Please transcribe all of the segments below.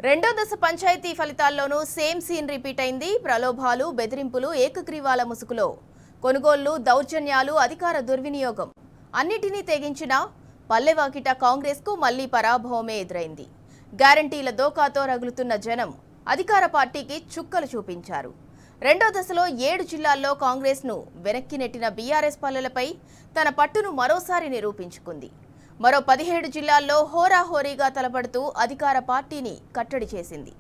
రెండో దశ panchayat ఫలితాల్లోనూ same scene repeat అయింది. ప్రలోభాలు, బెదిరింపులు, ఏకగ్రీవాల ముసుగులో కొనుగోళ్లు, దౌర్జన్యాలు, అధికార దుర్వినియోగం అన్నిటినీ తెగించిన పల్లెవాకిట కాంగ్రెస్కు మళ్లీ పరాభవమే ఎదురైంది. గ్యారంటీల దోకాతో రగులుతున్న జనం అధికార పార్టీకి చుక్కలు చూపించారు. రెండో దశలో 7 జిల్లాల్లో కాంగ్రెస్ను వెనక్కి నెట్టిన బీఆర్ఎస్ పల్లెలపై తన పట్టును మరోసారి నిరూపించుకుంది. మరో 17 జిల్లాల్లో హోరాహోరీగా తలపడుతూ అధికార పార్టీని కట్టడి చేసింది.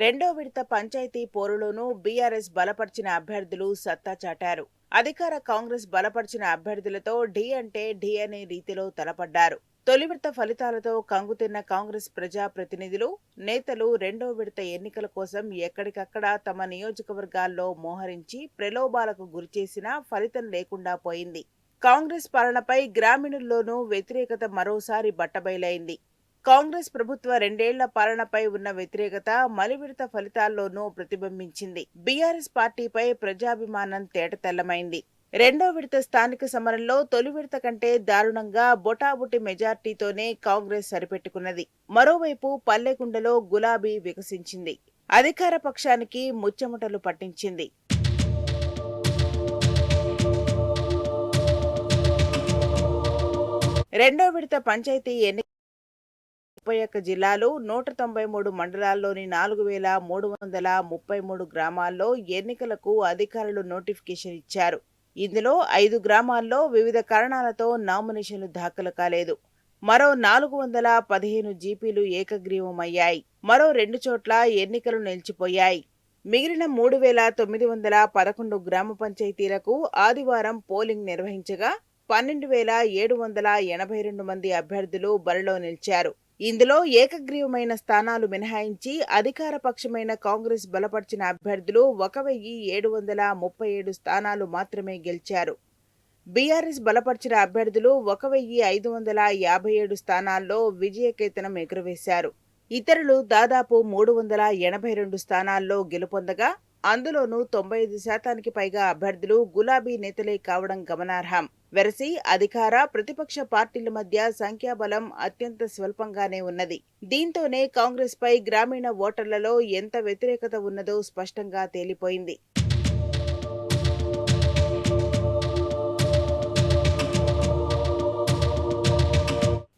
రెండో విడత పంచాయతీ పోరులోనూ బీఆర్ఎస్ బలపర్చిన అభ్యర్థులు సత్తా చాటారు. అధికార కాంగ్రెస్ బలపర్చిన అభ్యర్థులతో ఢీ అంటే ఢీ అనే రీతిలో తలపడ్డారు. తొలి విడత ఫలితాలతో కంగుతిన్న కాంగ్రెస్ ప్రజాప్రతినిధులు, నేతలు రెండో విడత ఎన్నికల కోసం ఎక్కడికక్కడ తమ నియోజకవర్గాల్లో మోహరించి ప్రలోభాలకు గురిచేసినా ఫలితం లేకుండా పోయింది. కాంగ్రెస్ పాలనపై గ్రామీణుల్లోనూ వ్యతిరేకత మరోసారి బట్టబయలైంది. కాంగ్రెస్ ప్రభుత్వ 2 ఏళ్ల పాలనపై ఉన్న వ్యతిరేకత మలి విడత ఫలితాల్లోనూ ప్రతిబింబించింది. బీఆర్ఎస్ పార్టీపై ప్రజాభిమానం తేటతెల్లమైంది. రెండో విడత స్థానిక సమరంలో తొలి విడత కంటే దారుణంగా బొటాబుటి మెజార్టీతోనే కాంగ్రెస్ సరిపెట్టుకున్నది. మరోవైపు పల్లెగుండలో గులాబీ వికసించింది. అధికార పక్షానికి ముచ్చెమటలు పట్టించింది. రెండో విడత పంచాయతీ 31 జిల్లాలు, 193 మండలాల్లోని 4333 గ్రామాల్లో ఎన్నికలకు అధికారులు నోటిఫికేషన్ ఇచ్చారు. ఇందులో 5 గ్రామాల్లో వివిధ కారణాలతో నామినేషన్లు దాఖలు కాలేదు. మరో 415 జీపీలు ఏకగ్రీవమయ్యాయి. మరో 2 చోట్ల ఎన్నికలు నిలిచిపోయాయి. మిగిలిన 3911 గ్రామ పంచాయతీలకు ఆదివారం పోలింగ్ నిర్వహించగా 12782 మంది అభ్యర్థులు బరిలో నిలిచారు. ఇందులో ఏకగ్రీవమైన స్థానాలు మినహాయించి అధికార పక్షమైన కాంగ్రెస్ బలపర్చిన అభ్యర్థులు 1737 స్థానాలు మాత్రమే గెలిచారు. బీఆర్ఎస్ బలపర్చిన అభ్యర్థులు 1557 స్థానాల్లో విజయకేతనం ఎగురవేశారు. ఇతరులు దాదాపు 382 స్థానాల్లో గెలుపొందగా అందులోనూ 95% పైగా అభ్యర్థులు గులాబీ నేతలే కావడం గమనార్హం. వెరసి అధికార, ప్రతిపక్ష పార్టీల మధ్య సంఖ్యాబలం అత్యంత స్వల్పంగానే ఉన్నది. దీంతోనే కాంగ్రెస్ పై గ్రామీణ ఓటర్లలో ఎంత వ్యతిరేకత ఉన్నదో స్పష్టంగా తేలిపోయింది.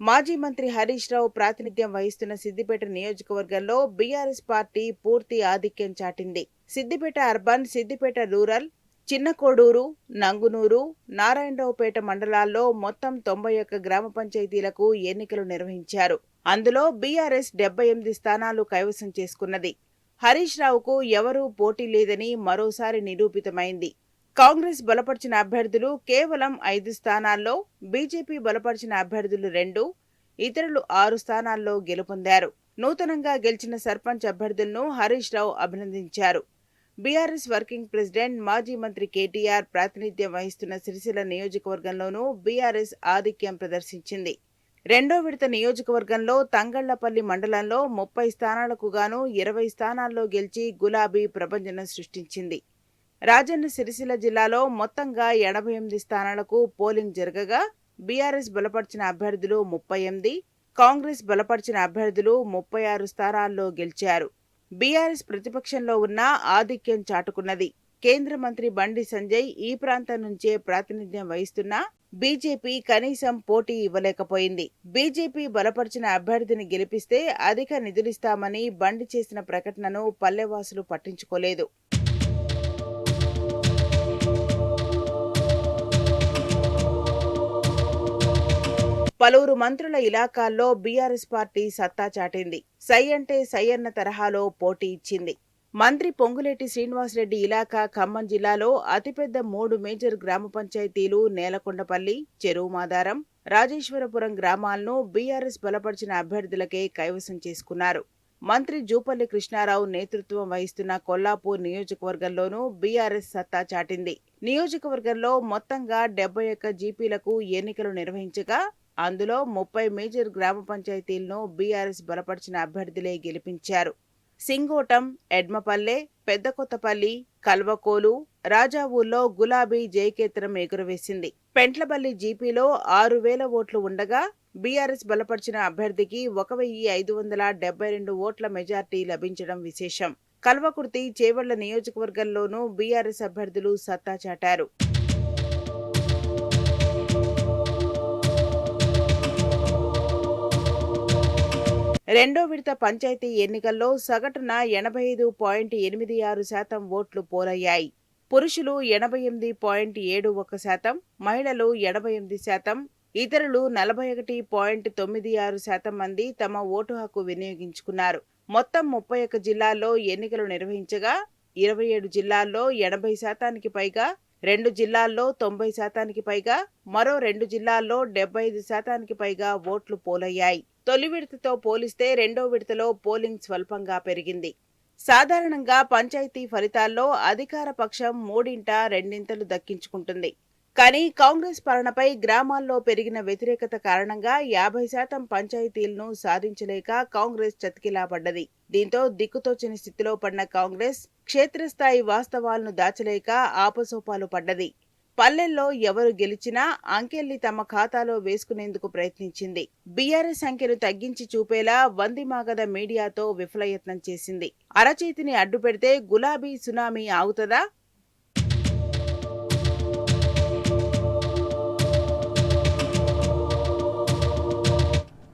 మాజీ మంత్రి హరీష్ రావు ప్రాతినిధ్యం వహిస్తున్న సిద్దిపేట నియోజకవర్గంలో బీఆర్ఎస్ పార్టీ పూర్తి ఆధిక్యం చాటింది. సిద్దిపేట అర్బన్, సిద్దిపేట రూరల్, చిన్నకోడూరు, నంగునూరు, నారాయణరావుపేట మండలాల్లో మొత్తం 91 గ్రామ పంచాయతీలకు ఎన్నికలు నిర్వహించారు. అందులో బీఆర్ఎస్ 78 స్థానాలు కైవసం చేసుకున్నది. హరీష్ రావుకు ఎవరూ పోటీ లేదని మరోసారి నిరూపితమైంది. కాంగ్రెస్ బలపర్చిన అభ్యర్థులు కేవలం 5 స్థానాల్లో, బీజేపీ బలపర్చిన అభ్యర్థులు 2, ఇతరులు 6 స్థానాల్లో గెలుపొందారు. నూతనంగా గెలిచిన సర్పంచ్ అభ్యర్థులను హరీష్ రావు అభినందించారు. బీఆర్ఎస్ వర్కింగ్ ప్రెసిడెంట్, మాజీ మంత్రి కేటీఆర్ ప్రాతినిధ్యం వహిస్తున్న సిరిసిల్ల నియోజకవర్గంలోనూ బీఆర్ఎస్ ఆధిక్యం ప్రదర్శించింది. రెండో విడత నియోజకవర్గంలో తంగళ్లపల్లి మండలంలో 30 స్థానాలకు గాను 20 స్థానాల్లో గెలిచి గులాబీ ప్రభంజనం సృష్టించింది. రాజన్న సిరిసిల్ల జిల్లాలో మొత్తంగా 88 స్థానాలకు పోలింగ్ జరగగా బీఆర్ఎస్ బలపర్చిన అభ్యర్థులు 38, కాంగ్రెస్ బలపర్చిన అభ్యర్థులు 36 స్థానాల్లో గెలిచారు. బీఆర్ఎస్ ప్రతిపక్షంలో ఉన్న ఆధిక్యం చాటుకున్నది. కేంద్ర మంత్రి బండి సంజయ్ ఈ ప్రాంతం నుంచే ప్రాతినిధ్యం వహిస్తున్నా బీజేపీ కనీసం పోటీ ఇవ్వలేకపోయింది. బీజేపీ బలపర్చిన అభ్యర్థిని గెలిపిస్తే అధిక నిధులిస్తామని బండి చేసిన ప్రకటనను పల్లెవాసులు పట్టించుకోలేదు. పలువురు మంత్రుల ఇలాకాల్లో బీఆర్ఎస్ పార్టీ సత్తా చాటింది. సై అంటే సై అన్న తరహాలో పోటీ ఇచ్చింది. మంత్రి పొంగులేటి శ్రీనివాసరెడ్డి ఇలాకా ఖమ్మం జిల్లాలో అతిపెద్ద 3 మేజర్ గ్రామ పంచాయతీలు నేలకొండపల్లి, చెరువుమాదారం, రాజేశ్వరపురం గ్రామాలను బీఆర్ఎస్ బలపర్చిన అభ్యర్థులకే కైవసం చేసుకున్నారు. మంత్రి జూపల్లి కృష్ణారావు నేతృత్వం వహిస్తున్న కొల్లాపూర్ నియోజకవర్గంలోనూ బీఆర్ఎస్ సత్తా చాటింది. నియోజకవర్గంలో మొత్తంగా 71 జీపీలకు ఎన్నికలు నిర్వహించగా అందులో 30 మేజర్ గ్రామ పంచాయతీలను బీఆర్ఎస్ బలపర్చిన అభ్యర్థులే గెలిపించారు. సింగోటం, ఎడ్మపల్లె, పెద్దకొత్తపల్లి, కల్వకోలు, రాజావూల్లో గులాబీ జయకేతనం ఎగురవేసింది. పెంట్లపల్లి జీపీలో 6,000 ఓట్లు ఉండగా బీఆర్ఎస్ బలపరిచిన అభ్యర్థికి 1,572 ఓట్ల మెజార్టీ లభించడం విశేషం. కల్వకుర్తి, చేవెళ్ల నియోజకవర్గంలోనూ బీఆర్ఎస్ అభ్యర్థులు సత్తా చాటారు. రెండో విడత పంచాయతీ ఎన్నికల్లో సగటున 85.86% ఓట్లు పోలయ్యాయి. పురుషులు 88.71%, మహిళలు 88%, ఇతరులు 41.96% మంది తమ ఓటు హక్కు వినియోగించుకున్నారు. మొత్తం 31 జిల్లాల్లో ఎన్నికలు నిర్వహించగా 27 జిల్లాల్లో 80%కి పైగా, 2 జిల్లాల్లో 90%కి పైగా, మరో 2 జిల్లాల్లో 75%కి పైగా ఓట్లు పోలయ్యాయి. తొలి విడతతో పోలిస్తే రెండో విడతలో పోలింగ్ స్వల్పంగా పెరిగింది. సాధారణంగా పంచాయతీ ఫలితాల్లో అధికార పక్షం 2/3 దక్కించుకుంటుంది. కానీ కాంగ్రెస్ పాలనపై గ్రామాల్లో పెరిగిన వ్యతిరేకత కారణంగా 50% పంచాయతీలను సాధించలేక కాంగ్రెస్ చతికిలాపడ్డది. దీంతో దిక్కుతోచని స్థితిలో పడిన కాంగ్రెస్ క్షేత్రస్థాయి వాస్తవాలను దాచలేక ఆపసోపాలు పడ్డది. పల్లెల్లో ఎవరు గెలిచినా అంకెల్ని తమ ఖాతాలో వేసుకునేందుకు ప్రయత్నించింది. బీఆర్ఎస్ సంఖ్యను తగ్గించి చూపేలా వందిమాగద మీడియాతో విఫలయత్నం చేసింది. అరచేతిని అడ్డుపెడితే గులాబీ సునామీ ఆగుతదా?